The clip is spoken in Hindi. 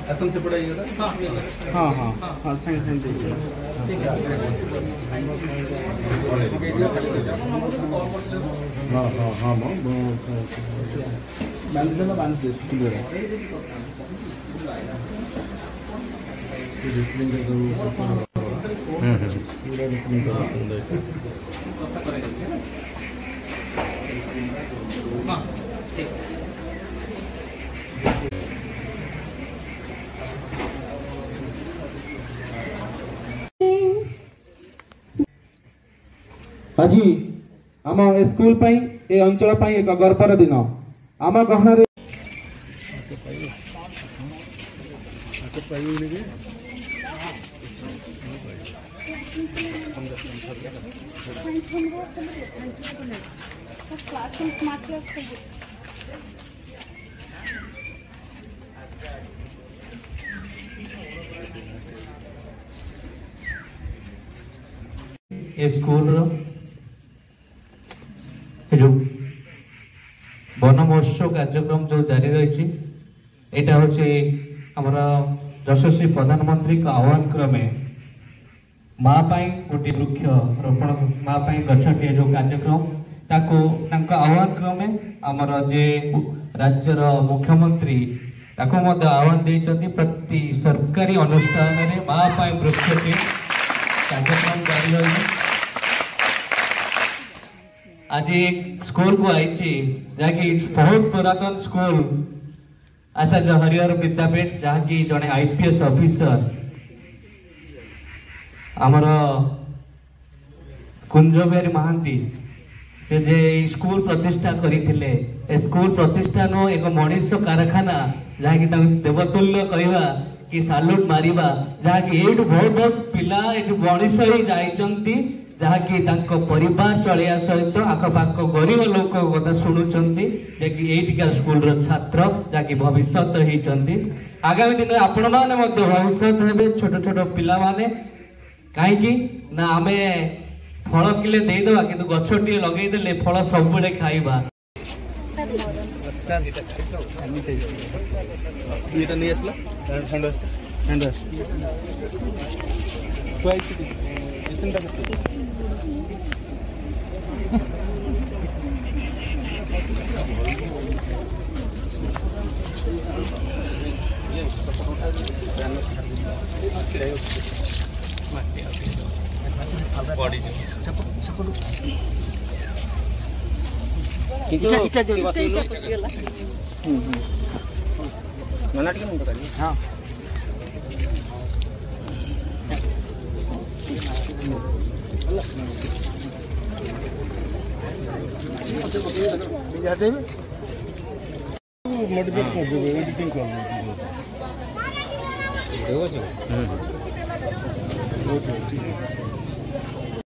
आसन से पढ़ाइए हाँ हाँ हाँ संग संग हाँ हाँ हाँ बांध देना बांध दे आज आम स्कूल ए अंचल एक गर्वर दिन आम गहन स्कूल जो वन महोत्सव कार्यक्रम जो जारी रही यहाँ हूँ आमर यशस्वी प्रधानमंत्री का आह्वान क्रमे माँ गोटे वृक्ष रोपण माँ गछटे जो कार्यक्रम ताको आह्वान क्रमे आमर जे राज्यर मुख्यमंत्री आह्वान देते प्रति सरकारी अनुष्ठान में माँ वृक्षटे कार्यक्रम जारी रही आज एक स्कूल को आई जहाँकि बहुत पुरातन स्कूल आचार्य हरिहर विद्यापीठ जहाँकि जड़े आईपीएस ऑफिसर आमर कुंजबिहारी महांती से जे स्कूल प्रतिष्ठा करते स्कूल प्रतिष्ठान एक मनीष कारखाना जहाँकि देवतुल्य कहवा कि सालुट मारिबा जहाँकि ये बहुत बहुत पिला ये मनीष ही जाइचंती जहाँकि परिवार चलिया सहित आखपाख गरीब लोक कथा शुणुंट ये स्कूल छात्र जहाँकि भविष्य होती आगामी दिन में आपण मैंने भविष्य हे छोट छोट पिला माने कहीं ना आम फल किले देदेवा कि गछ टे लगेदे फल सब खाइबा हाँ एडिटिंग कर